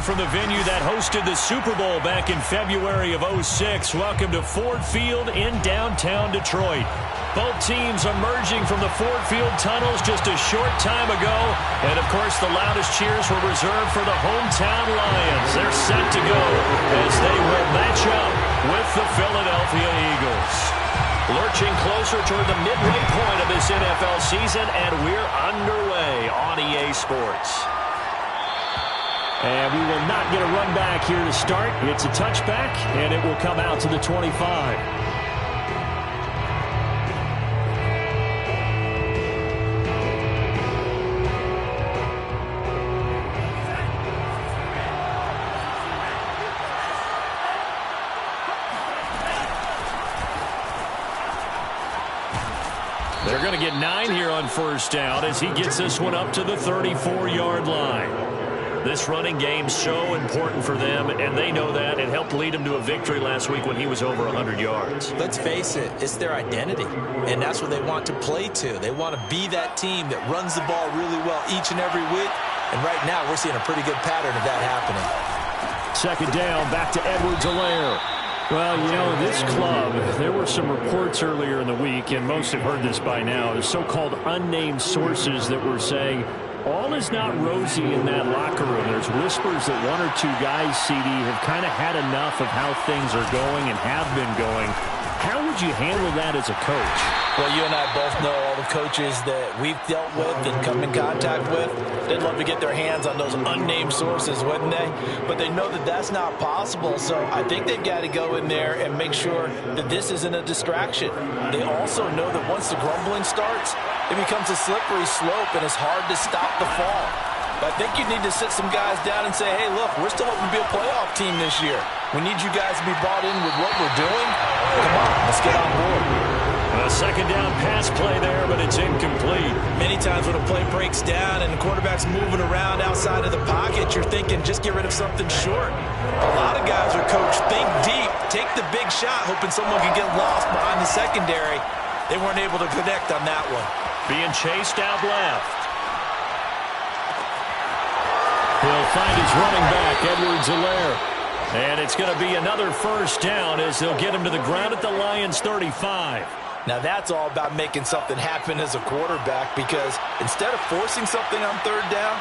live from the venue that hosted the Super Bowl back in February of '06. Welcome to Ford Field in downtown Detroit. Both teams emerging from the Ford Field tunnels just a short time ago. And, of course, the loudest cheers were reserved for the hometown Lions. They're set to go as they will match up with the Philadelphia Eagles. Lurching closer toward the midway point of this NFL season, and we're underway on EA Sports. And we will not get a run back here to start. It's a touchback, and it will come out to the 25. They're going to get 9 here on first down as he gets this one up to the 34-yard line. This running game so important for them, and they know that. It helped lead them to a victory last week when he was over 100 yards. Let's face it, it's their identity, and that's what they want to play to. They want to be that team that runs the ball really well each and every week, and right now we're seeing a pretty good pattern of that happening. Second down, back to Edwards-Helaire. Well, you know, this club, there were some reports earlier in the week, and most have heard this by now, the so-called unnamed sources that were saying all is not rosy in that locker room. There's whispers that one or two guys, CD, have kind of had enough of how things are going and have been going. How would you handle that as a coach? Well, you and I both know all the coaches that we've dealt with and come in contact with. They'd love to get their hands on those unnamed sources, wouldn't they? But they know that that's not possible, so I think they've got to go in there and make sure that this isn't a distraction. They also know that once the grumbling starts, it becomes a slippery slope, and it's hard to stop the fall. But I think you need to sit some guys down and say, hey, look, we're still hoping to be a playoff team this year. We need you guys to be bought in with what we're doing. Come on, let's get on board. A second down pass play there, but it's incomplete. Many times when a play breaks down and the quarterback's moving around outside of the pocket, you're thinking just get rid of something short. A lot of guys are coached, think deep, take the big shot, hoping someone can get lost behind the secondary. They weren't able to connect on that one. Being chased out left. He'll find his running back, Edwards-Helaire. And it's going to be another first down as they'll get him to the ground at the Lions' 35. Now that's all about making something happen as a quarterback, because instead of forcing something on third down,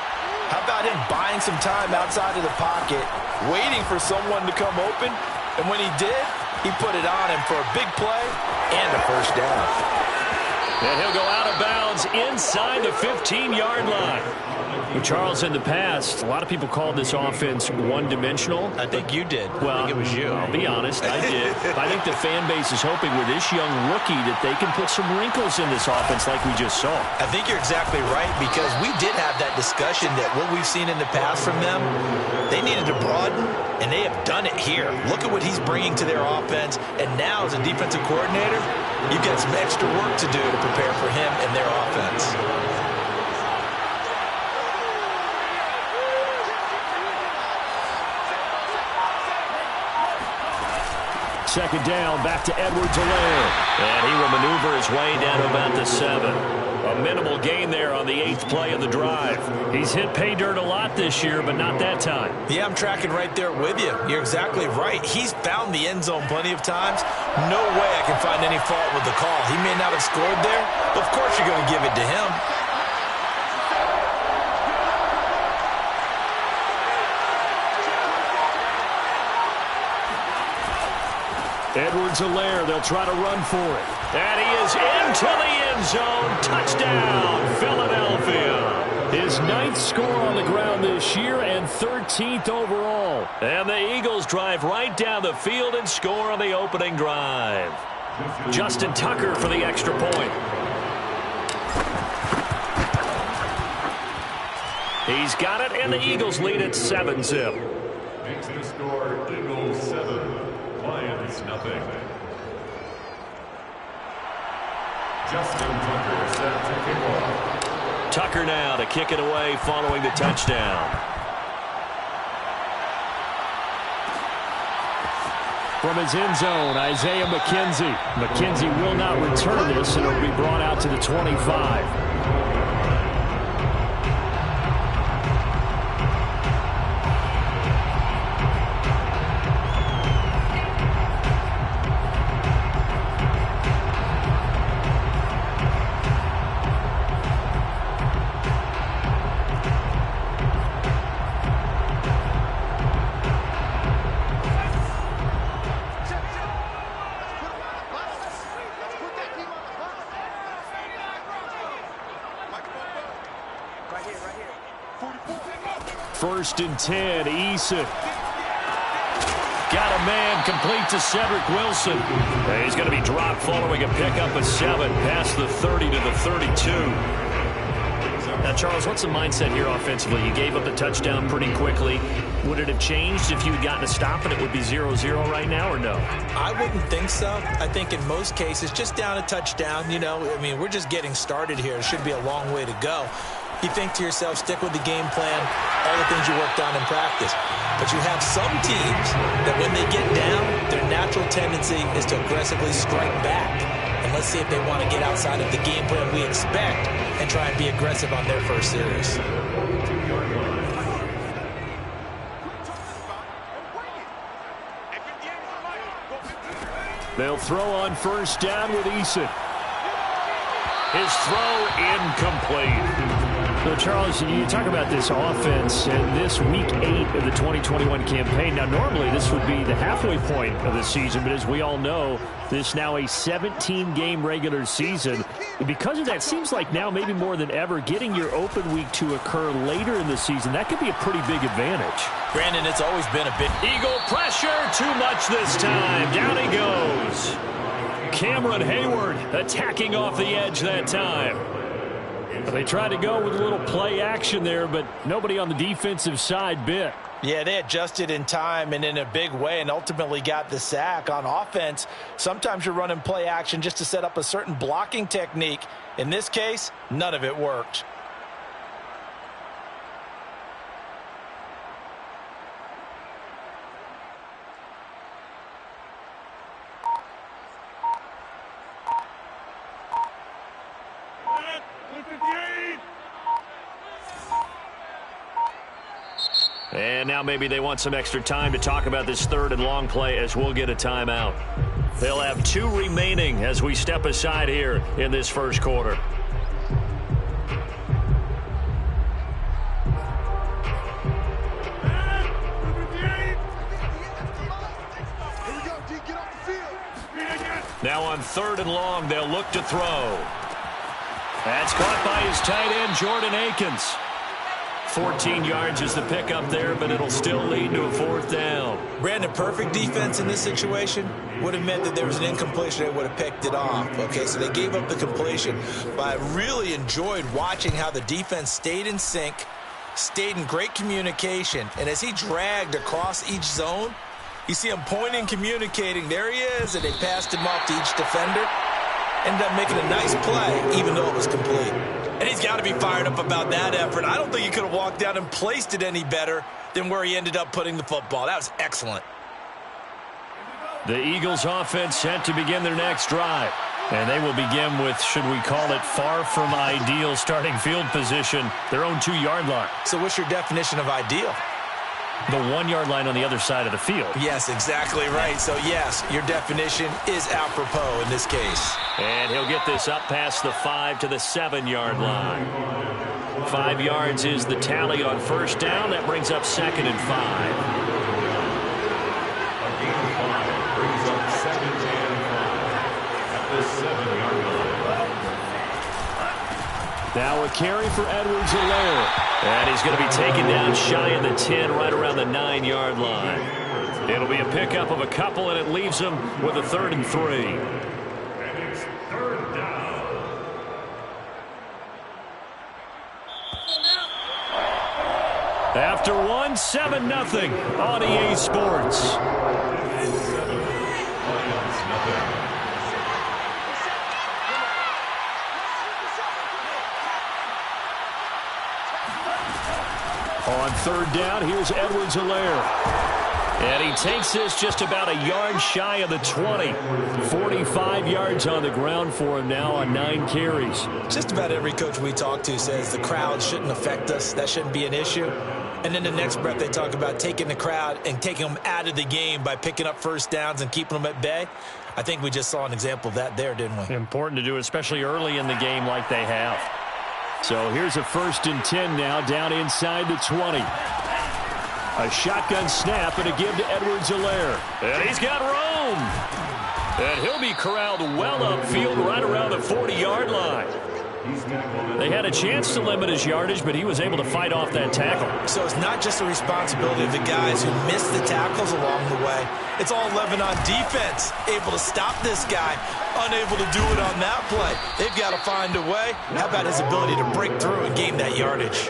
how about him buying some time outside of the pocket, waiting for someone to come open, and when he did, he put it on him for a big play and a first down. And he'll go out of bounds inside the 15-yard line. Well, Charles, in the past, a lot of people called this offense one-dimensional. I think you did. Well, I think it was you. I'll be honest, I did. I think the fan base is hoping with this young rookie that they can put some wrinkles in this offense like we just saw. I think you're exactly right, because we did have that discussion that what we've seen in the past from them, they needed to broaden, and they have done it here. Look at what he's bringing to their offense, and now as a defensive coordinator, you've got some extra work to do to prepare for him and their offense. Second down, back to Edwards-Helaire. And he will maneuver his way down to about the 7. A minimal gain there on the 8th play of the drive. He's hit pay dirt a lot this year, but not that time. Yeah, I'm tracking right there with you. You're exactly right. He's found the end zone plenty of times. No way I can find any fault with the call. He may not have scored there, but of course you're going to give it to him. Edwards-Helaire, they'll try to run for it. And he is into the end zone. Touchdown, Philadelphia. His 9th score on the ground this year and 13th overall. And the Eagles drive right down the field and score on the opening drive. Justin Tucker for the extra point. He's got it, and the Eagles lead at 7-zip. Makes the score Eagles 7. Lions nothing. Justin Tucker set to kick off. Tucker now to kick it away following the touchdown. From his end zone, Isaiah McKenzie. McKenzie will not return this, and it'll be brought out to the 25. first and 10. Eason. Got a man complete to Cedric Wilson. And he's going to be dropped following a pickup of 7 past the 30 to the 32. Now, Charles, what's the mindset here offensively? You gave up the touchdown pretty quickly. Would it have changed if you had gotten a stop and it would be 0-0 right now, or no? I wouldn't think so. I think in most cases, just down a touchdown, we're just getting started here. It should be a long way to go. You think to yourself, stick with the game plan, all the things you worked on in practice. But you have some teams that when they get down, their natural tendency is to aggressively strike back. And let's see if they want to get outside of the game plan we expect and try and be aggressive on their first series. They'll throw on first down with Eason. His throw incomplete. So, Charles, you talk about this offense and this Week 8 of the 2021 campaign. Now, normally this would be the halfway point of the season, but as we all know, this now a 17-game regular season. And because of that, seems like now maybe more than ever, getting your open week to occur later in the season, that could be a pretty big advantage. Brandon, it's always been a bit. Eagle pressure, too much this time. Down he goes. Cameron Hayward attacking off the edge that time. They tried to go with a little play action there, but nobody on the defensive side bit. Yeah, they adjusted in time and in a big way and ultimately got the sack. On offense, sometimes you're running play action just to set up a certain blocking technique. In this case, none of it worked. And now maybe they want some extra time to talk about this third and long play as we'll get a timeout. They'll have 2 remaining as we step aside here in this first quarter. Now on 3rd and long, they'll look to throw. That's caught by his tight end, Jordan Akins. 14 yards is the pickup there, but it'll still lead to a 4th down. Brandon, perfect defense in this situation would have meant that there was an incompletion. They would have picked it off. Okay, so they gave up the completion. But I really enjoyed watching how the defense stayed in sync, stayed in great communication. And as he dragged across each zone, you see him pointing, communicating. There he is, and they passed him off to each defender. Ended up making a nice play, even though it was complete. And he's got to be fired up about that effort. I don't think he could have walked down and placed it any better than where he ended up putting the football. That was excellent. The Eagles offense set to begin their next drive. And they will begin with, should we call it, far from ideal starting field position, their own 2-yard line. So what's your definition of ideal? The 1-yard line on the other side of the field. Yes, exactly right. So, yes, your definition is apropos in this case. And he'll get this up past the 5 to the 7-yard line. 5 yards is the tally on first down. That brings up 2nd and 5. Brings up 2nd and 5 at the 7-yard line. Now a carry for Edwards-Helaire. And he's going to be taken down shy of the 10, right around the 9-yard line. It'll be a pickup of a couple, and it leaves him with a 3rd and 3. And it's 3rd down. After 1, 7-0 on EA Sports. On 3rd down, here's Edwards-Helaire. And he takes this just about a yard shy of the 20. 45 yards on the ground for him now on 9 carries. Just about every coach we talk to says the crowd shouldn't affect us. That shouldn't be an issue. And then the next breath they talk about taking the crowd and taking them out of the game by picking up first downs and keeping them at bay. I think we just saw an example of that there, didn't we? Important to do, especially early in the game like they have. So here's a 1st and 10 now, down inside the 20. A shotgun snap and a give to Edwards-Helaire. And he's got room. And he'll be corralled well upfield right around the 40-yard line. They had a chance to limit his yardage, but he was able to fight off that tackle. So it's not just the responsibility of the guys who missed the tackles along the way. It's all 11 on defense, able to stop this guy, unable to do it on that play. They've got to find a way. How about his ability to break through and gain that yardage?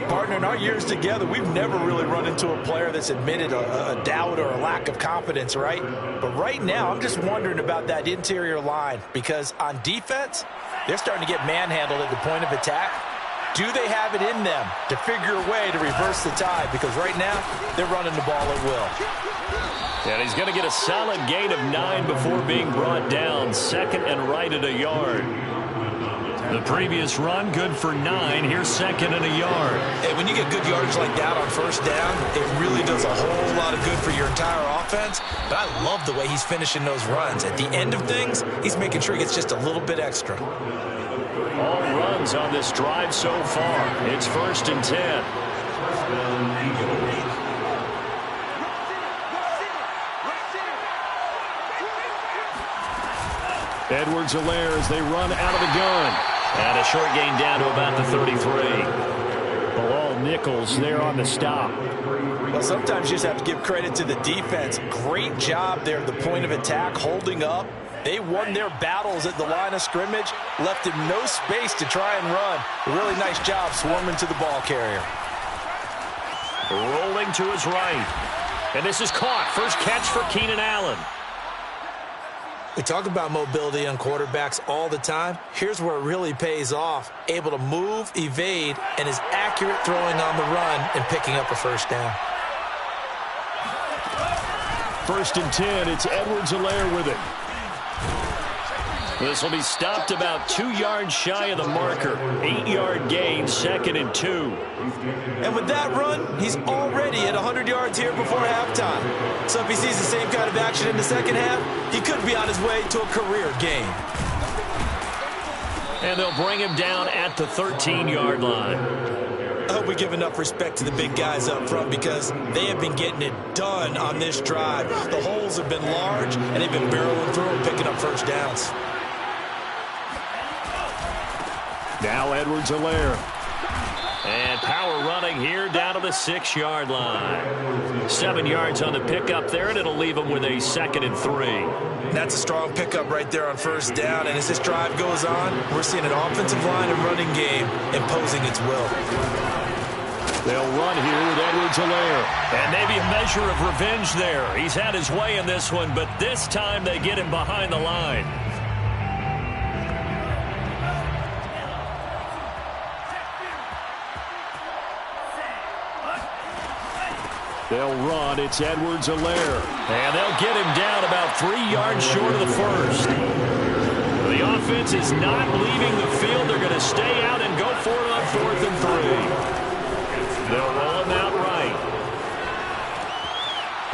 Partner, in our years together, we've never really run into a player that's admitted a doubt or a lack of confidence, right? But right now, I'm just wondering about that interior line because on defense, they're starting to get manhandled at the point of attack. Do they have it in them to figure a way to reverse the tide? Because right now, they're running the ball at will. And he's going to get a solid gain of 9 before being brought down. Second and right at a yard. The previous run, good for 9. Here's second and a yard. Hey, when you get good yardage like that on first down, it really does a whole lot of good for your entire offense. But I love the way he's finishing those runs. At the end of things, he's making sure he gets just a little bit extra. All runs on this drive so far. It's first and 10. Edwards-Helaire as they run out of the gun. And a short gain down to about the 33. Bilal Nichols there on the stop. Well, sometimes you just have to give credit to the defense. Great job there at the point of attack, holding up. They won their battles at the line of scrimmage, left him no space to try and run. A really nice job swarming to the ball carrier. Rolling to his right. And this is caught. First catch for Keenan Allen. We talk about mobility on quarterbacks all the time. Here's where it really pays off. Able to move, evade, and is accurate throwing on the run and picking up a first down. First and 10, it's Edwards-Helaire with it. This will be stopped about 2 yards shy of the marker. 8-yard gain, second and 2. And with that run, he's already at 100 yards here before halftime. So if he sees the same kind of action in the second half, he could be on his way to a career gain. And they'll bring him down at the 13-yard line. I hope we give enough respect to the big guys up front because they have been getting it done on this drive. The holes have been large, and they've been barreling through and picking up first downs. Now Edwards-Helaire. And power running here down to the 6-yard line. 7 yards on the pickup there, and it'll leave him with a second and 3. That's a strong pickup right there on first down. And as this drive goes on, we're seeing an offensive line and running game imposing its will. They'll run here with Edwards-Helaire. And maybe a measure of revenge there. He's had his way in this one, but this time they get him behind the line. They'll run. It's Edwards-Helaire. And they'll get him down about 3 yards short of the first. The offense is not leaving the field. They're going to stay out and go for it on 4th and 3. They'll roll him out right.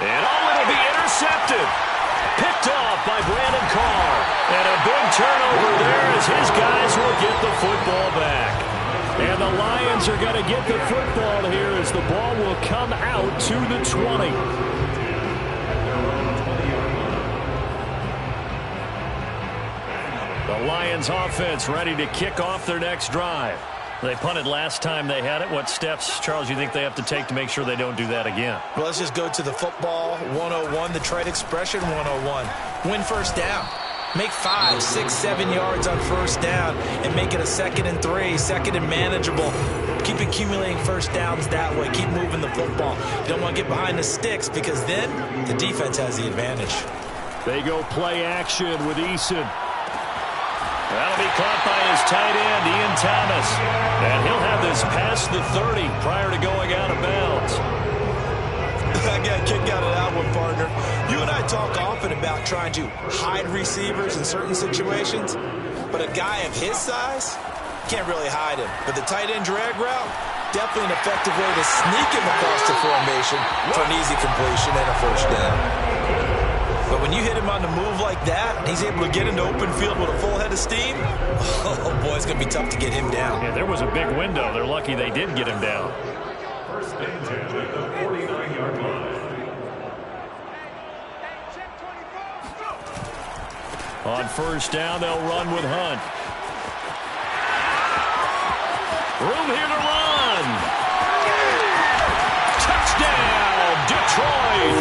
And it'll be intercepted. Picked off by Brandon Carr. And a big turnover there as his guys will get the football back. And the Lions are going to get the football here as the ball will come out to the 20. The Lions offense ready to kick off their next drive. They punted last time they had it. What steps, Charles, you think they have to take to make sure they don't do that again? Well, let's just go to the football 101, the trade expression 101. Win first down. Make 5, 6, 7 yards on first down and make it a 2nd and 3, 2nd and manageable. Keep accumulating first downs that way. Keep moving the football. You don't want to get behind the sticks because then the defense has the advantage. They go play action with Eason. That'll be caught by his tight end, Ian Thomas. And he'll have this past the 30 prior to going out of bounds. I got a kick out of that one, partner. You and I talk often about trying to hide receivers in certain situations, but a guy of his size can't really hide him. But the tight end drag route, definitely an effective way to sneak him across the formation for an easy completion and a first down. But when you hit him on the move like that, he's able to get into open field with a full head of steam. Oh, boy, it's going to be tough to get him down. Yeah, there was a big window. They're lucky they did get him down. First and 10 at the 49-yard line. On first down, they'll run with Hunt. Room here to run. Touchdown, Detroit.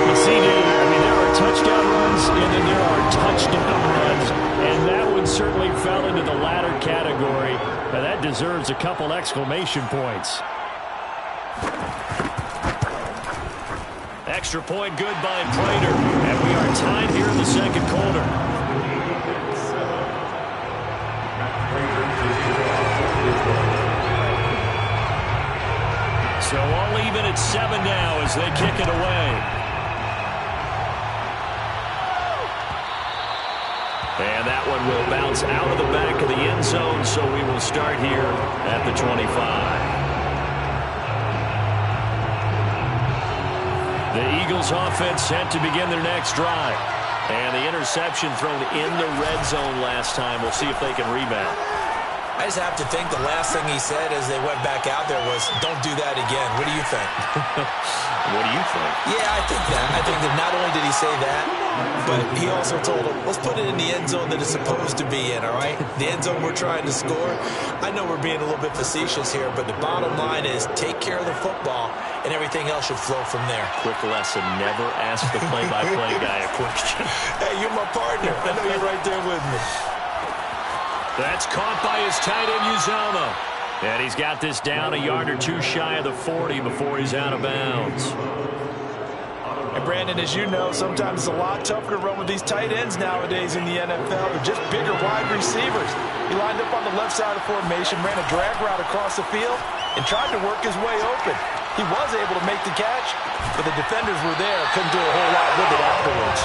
You see, there are touchdown runs, and then there are touchdown runs, and that one certainly fell into the latter category. Now, that deserves a couple exclamation points. Extra point good by Prater, and we are tied here in the second quarter. So all even at 7 now as they kick it away. And that one will bounce out of the back of the end zone, so we will start here at the 25. The Eagles offense set to begin their next drive. And the interception thrown in the red zone last time. We'll see if they can rebound. I just have to think the last thing he said as they went back out there was, don't do that again. What do you think? What do you think? Yeah, I think that. I think that not only did he say that, but he also told him, let's put it in the end zone that it's supposed to be in, all right? The end zone we're trying to score. I know we're being a little bit facetious here, but the bottom line is take care of the football, and everything else should flow from there. Quick lesson, never ask the play-by-play guy a question. Hey, you're my partner. I know you're right there with me. That's caught by his tight end, Uzama. And he's got this down a yard or two shy of the 40 before he's out of bounds. And Brandon, as you know, sometimes it's a lot tougher to run with these tight ends nowadays in the NFL. They're just bigger wide receivers. He lined up on the left side of formation, ran a drag route across the field, and tried to work his way open. He was able to make the catch, but the defenders were there. Couldn't do a whole lot with it afterwards.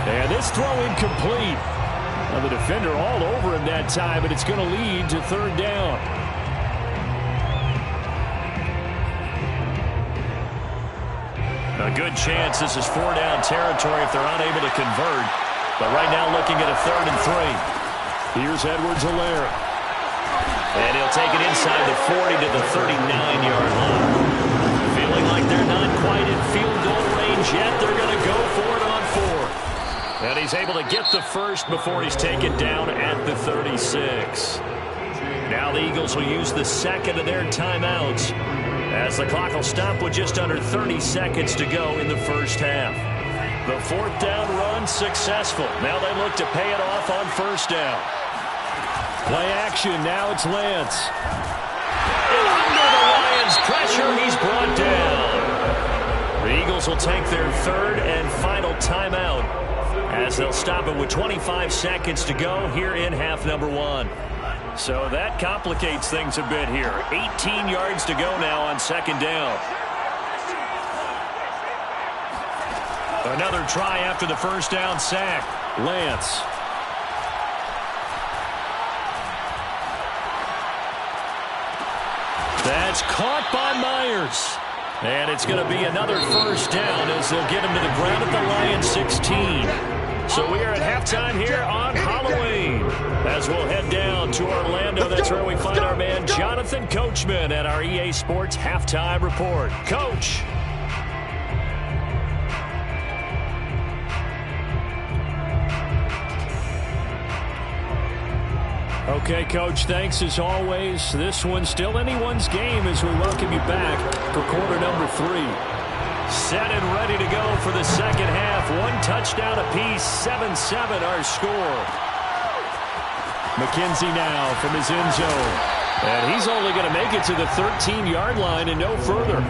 And this throw incomplete. Now the defender all over him that time, but it's going to lead to third down. A good chance this is 4-down territory if they're unable to convert. But right now looking at a 3rd and 3. Here's Edwards-Helaire. And he'll take it inside the 40 to the 39-yard line. Feeling like they're not quite in field goal range yet. They're going to go for it on 4th. And he's able to get the first before he's taken down at the 36. Now the Eagles will use the second of their timeouts as the clock will stop with just under 30 seconds to go in the first half. The 4th down run successful. Now they look to pay it off on 1st down. Play action. Now it's Lance. And under the Lions' pressure, he's brought down. The Eagles will take their 3rd and final timeout as they'll stop it with 25 seconds to go here in half number 1. So that complicates things a bit here. 18 yards to go now on 2nd down. Another try after the 1st down sack. Lance. That's caught by Myers. And it's going to be another 1st down as they'll get him to the ground at the Lions 16. So we are at halftime here on Halloween as we'll head down to Orlando. That's where we find our man Jonathan Coachman at our EA Sports Halftime Report. Coach. Okay, Coach, thanks as always. This one's still anyone's game as we welcome you back for quarter number 3. Set and ready to go for the second half. 1 touchdown apiece, 7-7 our score. McKenzie now from his end zone. And he's only going to make it to the 13-yard line and no further.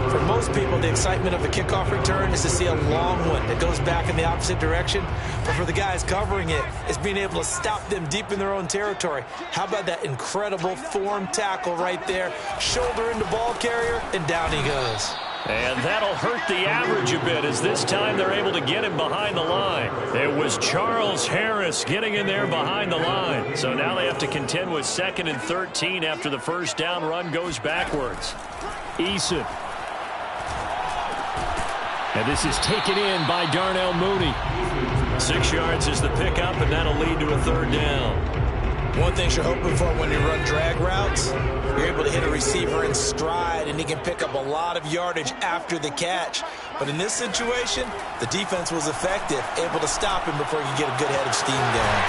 For most people, the excitement of the kickoff return is to see a long one that goes back in the opposite direction. But for the guys covering it, it's being able to stop them deep in their own territory. How about that incredible form tackle right there? Shoulder into ball carrier, and down he goes. And that'll hurt the average a bit as this time they're able to get him behind the line. It was Charles Harris getting in there behind the line. So now they have to contend with 2nd and 13 after the 1st down run goes backwards. Eason. And this is taken in by Darnell Mooney. 6 yards is the pickup, and that'll lead to a 3rd down. One thing you're hoping for when you run drag routes, you're able to hit a receiver in stride, and he can pick up a lot of yardage after the catch. But in this situation, the defense was effective, able to stop him before you get a good head of steam going.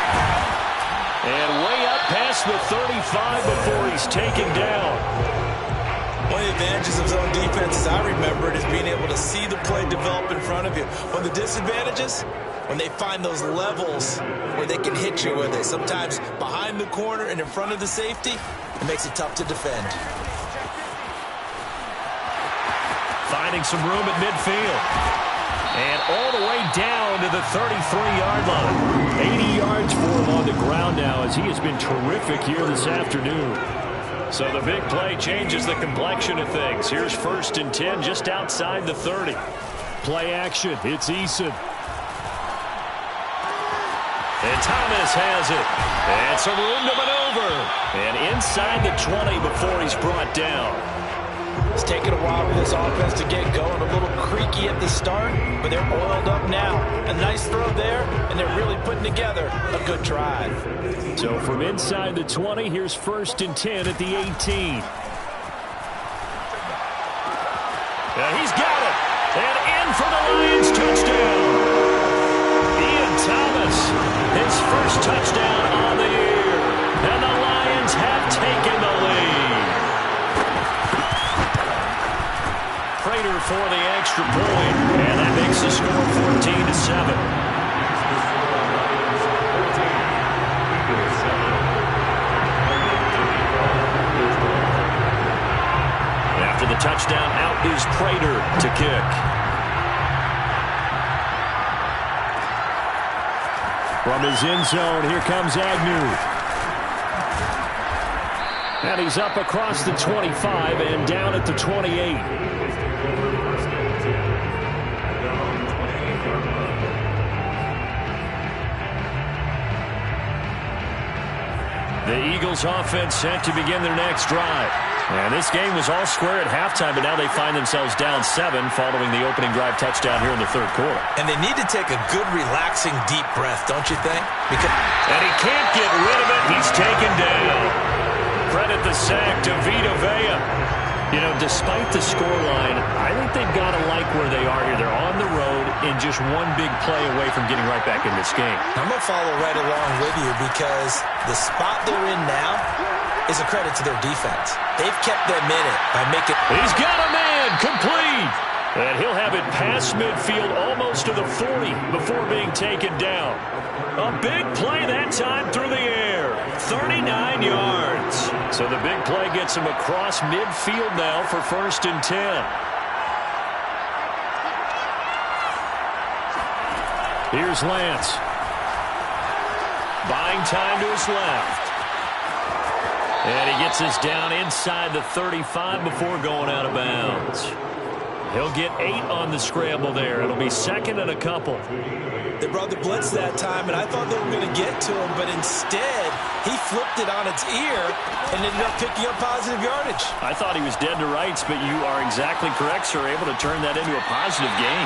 And way up past the 35 before he's taken down. One of the advantages of zone defense, as I remember it, is being able to see the play develop in front of you. One of the disadvantages, when they find those levels where they can hit you with it. Sometimes behind the corner and in front of the safety, it makes it tough to defend. Finding some room at midfield. And all the way down to the 33-yard line. 80 yards for him on the ground now as he has been terrific here this afternoon. So the big play changes the complexion of things. Here's 1st and 10 just outside the 30. Play action. It's Eason. And Thomas has it. And some room to maneuver. And inside the 20 before he's brought down. It's taken a while for this offense to get going. A little creaky at the start, but they're oiled up now. A nice throw there, and they're really putting together a good drive. So from inside the 20, here's 1st and 10 at the 18. He's got it. And in for the Lions touchdown. Ian Thomas, his first touchdown on the year. And the Lions have taken the lead. Prater for the extra point, and that makes the score 14-7. After the touchdown, out is Prater to kick. From his end zone, here comes Agnew. And he's up across the 25 and down at the 28. The Eagles offense set to begin their next drive. And this game was all square at halftime, but now they find themselves down 7 following the opening drive touchdown here in the 3rd quarter. And they need to take a good, relaxing, deep breath, don't you think? And he can't get rid of it. He's taken down. Credit the sack to Vita Vea. You know, despite the scoreline, I think they've got to like where they are here. They're on the road and just one big play away from getting right back in this game. I'm going to follow right along with you because the spot they're in now is a credit to their defense. They've kept them in it by making... He's got a man complete. And he'll have it past midfield almost to the 40 before being taken down. A big play that time through the air. 39 yards. So the big play gets him across midfield now for 1st and 10. Here's Lance. Buying time to his left. And he gets us down inside the 35 before going out of bounds. He'll get 8 on the scramble there. It'll be 2nd and a couple. They brought the blitz that time, and I thought they were going to get to him, but instead, he flipped it on its ear and ended up picking up positive yardage. I thought he was dead to rights, but you are exactly correct, sir. Able to turn that into a positive gain.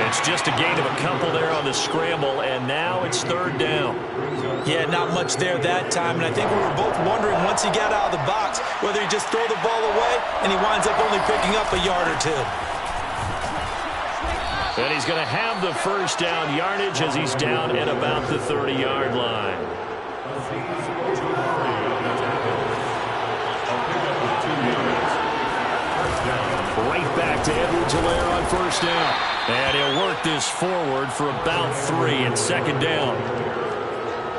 It's just a gain of a couple there on the scramble, and now it's 3rd down. Yeah, not much there that time, and I think we were both wondering once he got out of the box whether he just throw the ball away, and he winds up only picking up a yard or 2. And he's going to have the 1st down yardage as he's down at about the 30-yard line. Right back to Edwards-Helaire on 1st down. And he'll work this forward for about 3 and 2nd down.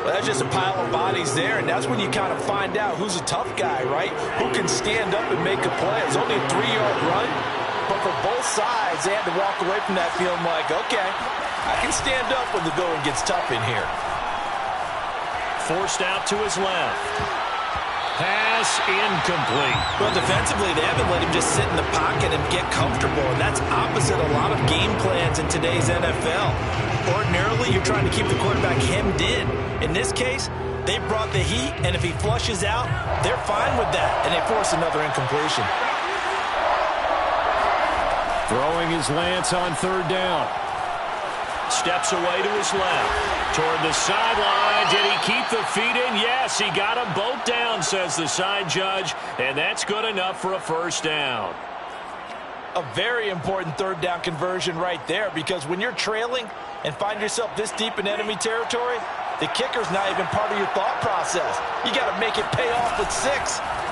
Well, that's just a pile of bodies there, and that's when you kind of find out who's a tough guy, right? Who can stand up and make a play. It's only a 3-yard run. But for both sides, they had to walk away from that feeling like, okay, I can stand up when the going gets tough in here. Forced out to his left. Pass incomplete. Well, defensively, they haven't let him just sit in the pocket and get comfortable, and that's opposite a lot of game plans in today's NFL. Ordinarily, you're trying to keep the quarterback hemmed in. In this case, they brought the heat, and if he flushes out, they're fine with that, and they force another incompletion. Throwing his Lance on 3rd down. Steps away to his left. Toward the sideline. Did he keep the feet in? Yes, he got them both down, says the side judge. And that's good enough for a 1st down. A very important 3rd down conversion right there, because when you're trailing and find yourself this deep in enemy territory, The kicker's not even part of your thought process. You got to make it pay off with 6.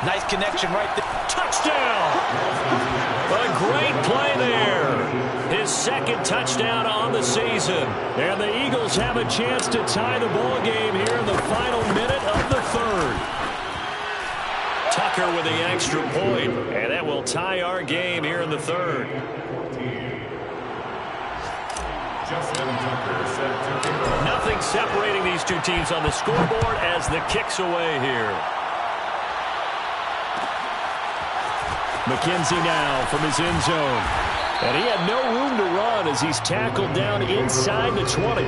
Nice connection right there. Touchdown! A great play there. His second touchdown on the season. And the Eagles have a chance to tie the ball game here in the final minute of the third. Tucker with the extra point, and that will tie our game here in the third. Nothing separating these two teams on the scoreboard as the kick's away here. McKenzie now from his end zone. And he had no room to run as he's tackled down inside the 20.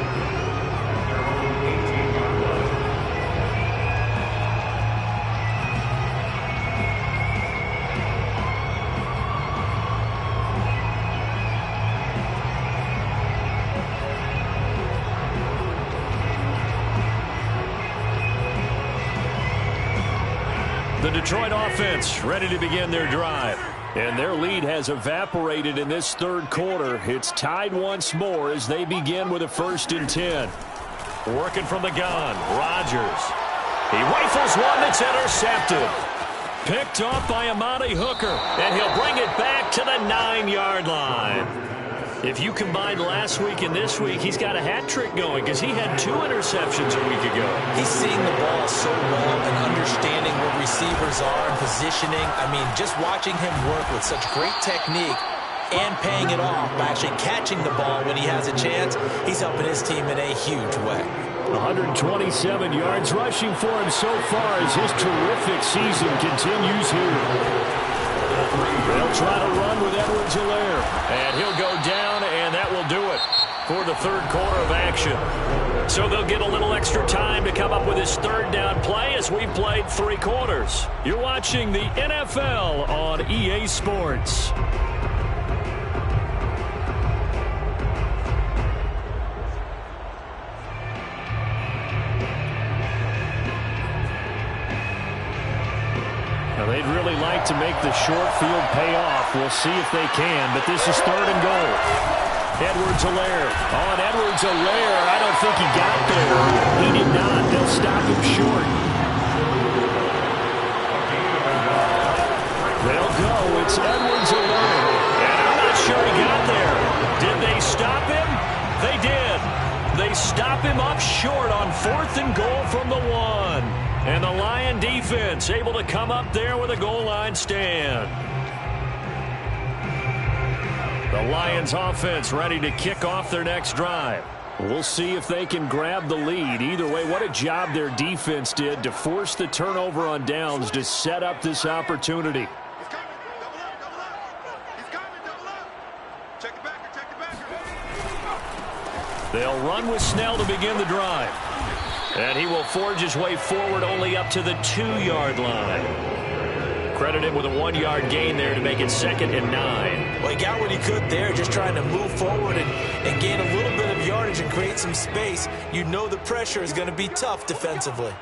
The Detroit offense ready to begin their drive. And their lead has evaporated in this third quarter. It's tied once more as they begin with a 1st and 10. Working from the gun, Rodgers. He rifles one that's intercepted. Picked off by Amani Hooker. And he'll bring it back to the 9-yard line. If you combine last week and this week, he's got a hat trick going because he had 2 interceptions a week ago. He's seeing the ball so well and understanding where receivers are and positioning. I mean, just watching him work with such great technique and paying it off by actually catching the ball when he has a chance, he's helping his team in a huge way. 127 yards rushing for him so far as his terrific season continues here. They'll try to run with Edwards-Helaire, and he'll go down, and that will do it for the third quarter of action. So they'll get a little extra time to come up with his third down play as we played 3 quarters. You're watching the NFL on EA Sports. Now, they'd really like to make the short field pay off. We'll see if they can, but this is 3rd and goal. Edwards-Helaire. On Edwards-Helaire, I don't think he got there. He did not. They'll stop him short. They'll go. It's Edwards-Helaire. And I'm not sure he got there. Did they stop him? They did. They stop him up short on 4th and goal from the 1. And the Lion defense able to come up there with a goal line stand. The Lions offense ready to kick off their next drive. We'll see if they can grab the lead. Either way, what a job their defense did to force the turnover on downs to set up this opportunity. They'll run with Snell to begin the drive. And he will forge his way forward only up to the 2-yard line. Credit him with a 1-yard gain there to make it 2nd and 9. Well, he got what he could there, just trying to move forward and gain a little bit of yardage and create some space. You know the pressure is going to be tough defensively.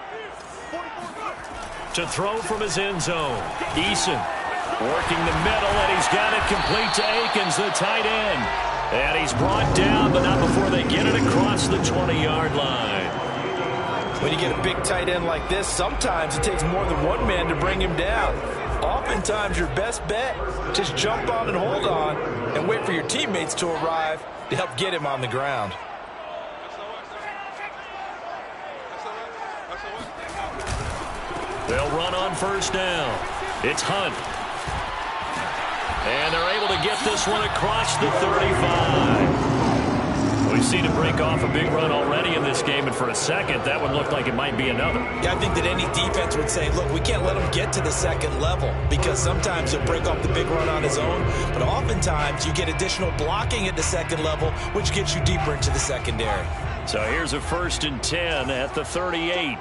To throw from his end zone, Eason working the middle, and he's got it complete to Akins, the tight end. And he's brought down, but not before they get it across the 20-yard line. When you get a big tight end like this, sometimes it takes more than one man to bring him down. Oftentimes, your best bet, just jump on and hold on and wait for your teammates to arrive to help get him on the ground. They'll run on 1st down. It's Hunt. And they're able to get this one across the 35. We've seen him break off a big run already in this game, and for a second, that would look like it might be another. Yeah, I think that any defense would say, look, we can't let him get to the 2nd level because sometimes he'll break off the big run on his own, but oftentimes you get additional blocking at the 2nd level, which gets you deeper into the secondary. So here's a 1st and 10 at the 38.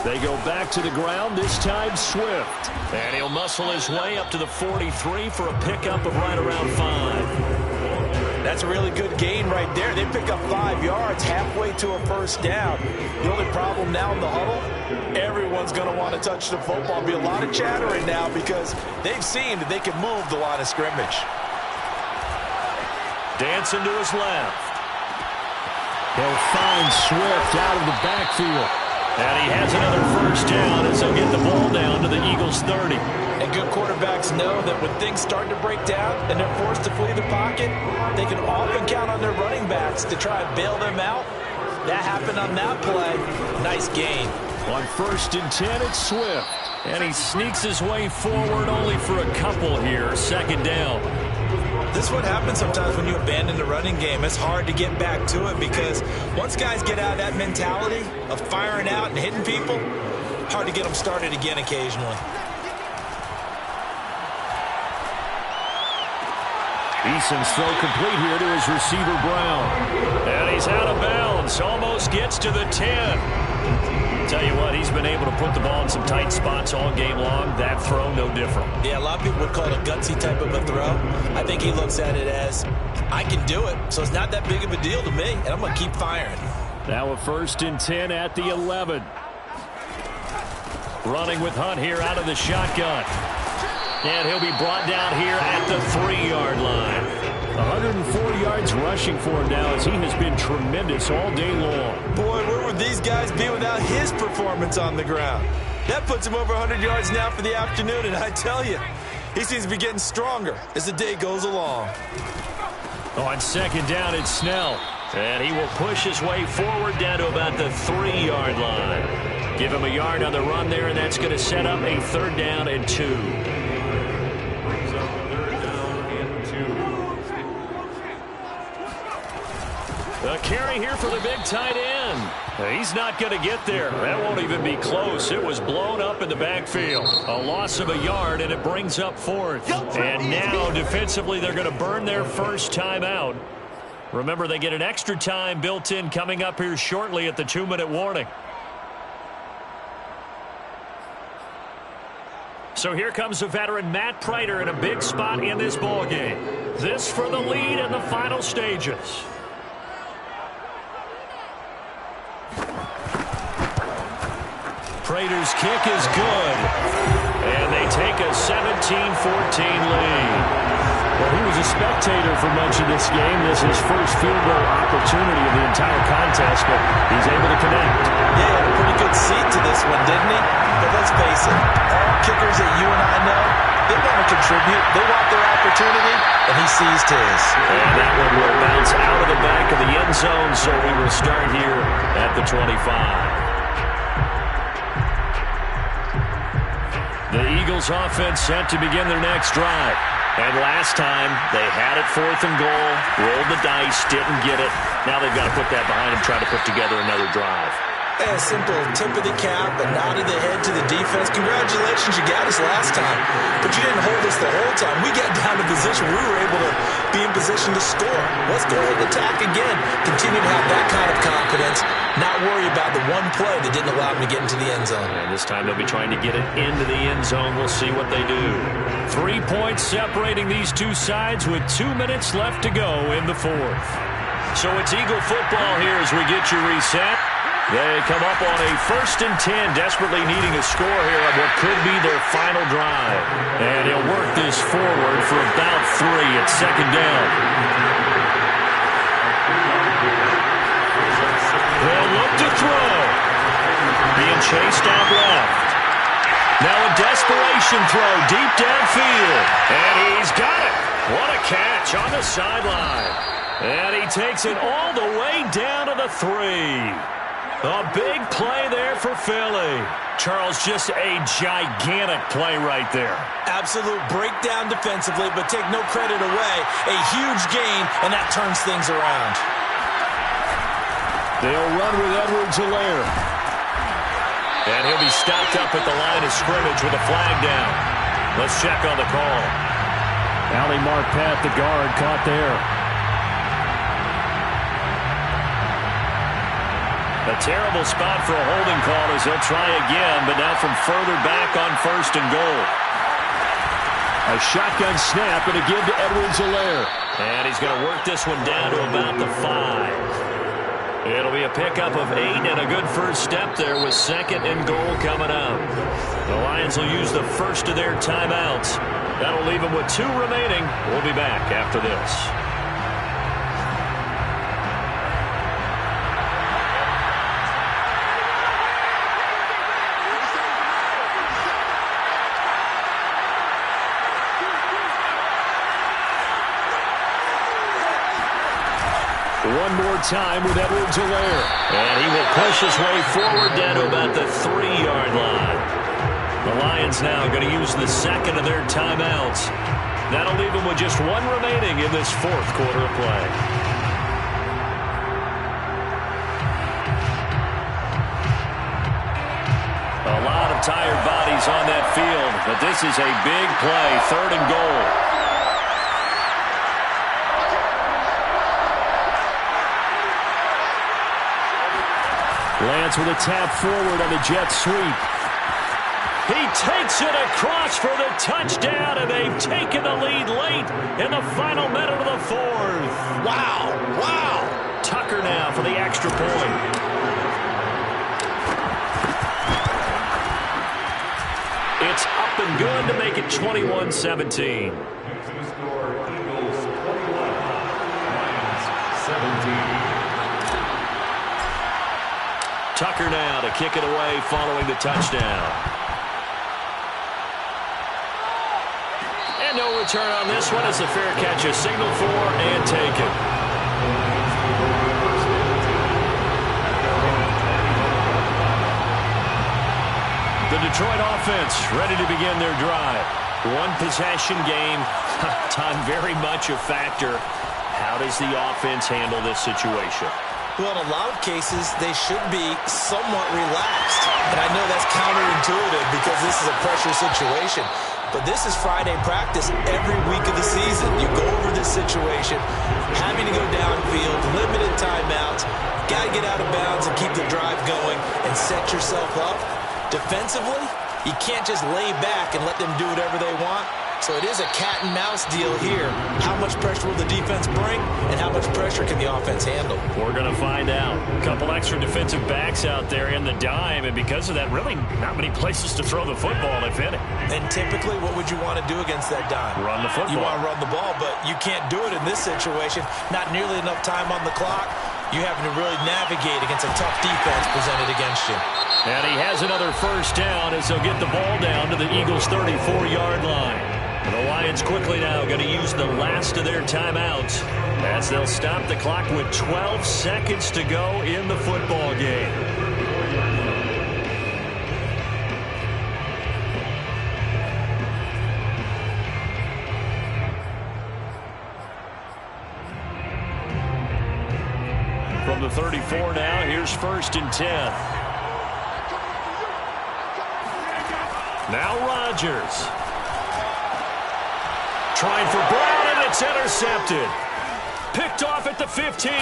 They go back to the ground, this time Swift. And he'll muscle his way up to the 43 for a pickup of right around 5. That's a really good gain right there. They pick up 5 yards halfway to a 1st down. The only problem now in the huddle, everyone's going to want to touch the football. Be a lot of chattering now because they've seen that they can move the line of scrimmage. Dancing to his left. He'll find Swift out of the backfield. And he has another first down as he'll get the ball down to the Eagles' 30. And good quarterbacks know that when things start to break down and they're forced to flee the pocket, they can often count on their running backs to try and bail them out. That happened on that play. Nice gain. On 1st and 10, it's Swift. And he sneaks his way forward only for a couple here. 2nd down. This is what happens sometimes when you abandon the running game. It's hard to get back to it because once guys get out of that mentality of firing out and hitting people, hard to get them started again occasionally. Eason's throw complete here to his receiver, Brown. And he's out of bounds. Almost gets to the 10. Tell you what, he's been able to put the ball in some tight spots all game long. That throw, no different. Yeah, a lot of people would call it a gutsy type of a throw. I think he looks at it as, I can do it, so it's not that big of a deal to me, and I'm going to keep firing. Now a 1st and 10 at the 11. Running with Hunt here out of the shotgun. And he'll be brought down here at the 3-yard line. 104 yards rushing for him now as he has been tremendous all day long. Boy, where would these guys be without his performance on the ground? That puts him over 100 yards now for the afternoon, and I tell you, he seems to be getting stronger as the day goes along. On 2nd down, it's Snell. And he will push his way forward down to about the 3-yard line. Give him a yard on the run there, and that's going to set up a 3rd down and 2. A carry here for the big tight end. He's not going to get there. That won't even be close. It was blown up in the backfield. A loss of a yard, and it brings up 4th. And now, defensively, they're going to burn their first timeout. Remember, they get an extra time built in coming up here shortly at the 2-minute warning. So here comes the veteran Matt Prater in a big spot in this ballgame. This for the lead in the final stages. Prater's kick is good. And they take a 17-14 lead. Well, he was a spectator for much of this game. This is his first field goal opportunity of the entire contest, but he's able to connect. Yeah, he had a pretty good seat to this one, didn't he? But let's face it, all kickers that you and I know, they want to contribute. They want their opportunity, and he seized his. And that one will bounce out of the back of the end zone, so we will start here at the 25. The Eagles offense set to begin their next drive. And last time, they had it 4th and goal, rolled the dice, didn't get it. Now they've got to put that behind them, try to put together another drive. A simple tip of the cap, a nod of the head to the defense. Congratulations, you got us last time. But you didn't hold us the whole time. We got down to position. We were able to be in position to score. Let's go ahead and attack again. Continue to have that kind of confidence. Not worry about the one play that didn't allow them to get into the end zone. And this time they'll be trying to get it into the end zone. We'll see what they do. 3 points separating these two sides with 2 minutes left to go in the 4th. So it's Eagle football here as we get you reset. They come up on a 1st and 10, desperately needing a score here on what could be their final drive. And he'll work this forward for about 3 at 2nd down. They'll look to throw. Being chased out left. Now a desperation throw deep downfield. And he's got it. What a catch on the sideline. And he takes it all the way down to the 3. A big play there for Philly. Charles, just a gigantic play right there. Absolute breakdown defensively, but take no credit away. A huge gain, and that turns things around. They'll run with Edwards-Helaire. And he'll be stopped up at the line of scrimmage with a flag down. Let's check on the call. Ali Marpet, the guard, caught there. A terrible spot for a holding call as they'll try again, but now from further back on 1st and goal. A shotgun snap and a give to Edwards-Helaire. And he's going to work this one down to about the 5. It'll be a pickup of 8 and a good first step there with 2nd and goal coming up. The Lions will use the first of their timeouts. That'll leave them with 2 remaining. We'll be back after this. One more time with Edwards-Helaire. And he will push his way forward down to about the 3-yard line. The Lions now going to use the second of their timeouts. That'll leave them with just one remaining in this fourth quarter of play. A lot of tired bodies on that field, but this is a big play, 3rd and goal. Lance with a tap forward on the jet sweep. He takes it across for the touchdown, and they've taken the lead late in the final minute of the fourth. Wow, wow. Tucker now for the extra point. It's up and good to make it 21-17. To the score, Eagles 21, Lions 17. Tucker now to kick it away following the touchdown. And no return on this one as the fair catch is signaled for and taken. The Detroit offense ready to begin their drive. One possession game. Time very much a factor. How does the offense handle this situation? Well, in a lot of cases, they should be somewhat relaxed. And I know that's counterintuitive because this is a pressure situation. But this is Friday practice every week of the season. You go over this situation, having to go downfield, limited timeouts, got to get out of bounds and keep the drive going and set yourself up. Defensively, you can't just lay back and let them do whatever they want. So it is a cat-and-mouse deal here. How much pressure will the defense bring, and how much pressure can the offense handle? We're going to find out. A couple extra defensive backs out there in the dime, and because of that, really not many places to throw the football, if any. And typically, what would you want to do against that dime? Run the football. You want to run the ball, but you can't do it in this situation. Not nearly enough time on the clock. You having to really navigate against a tough defense presented against you. And he has another first down as they'll get the ball down to the Eagles' 34-yard line. The Lions quickly now going to use the last of their timeouts as they'll stop the clock with 12 seconds to go in the football game. From the 34 now, here's 1st and 10. Now Rodgers. Trying for Brown, and it's intercepted. Picked off at the 15.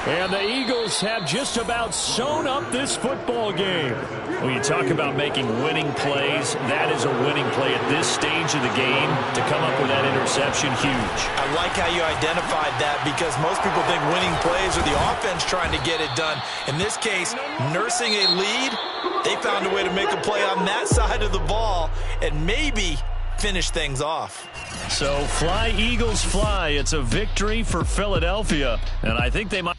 And the Eagles have just about sewn up this football game. When you talk about making winning plays, that is a winning play at this stage of the game. To come up with that interception, huge. I like how you identified that because most people think winning plays are the offense trying to get it done. In this case, nursing a lead, they found a way to make a play on that side of the ball and maybe finish things off. So fly, Eagles, fly. It's a victory for Philadelphia, and I think they might...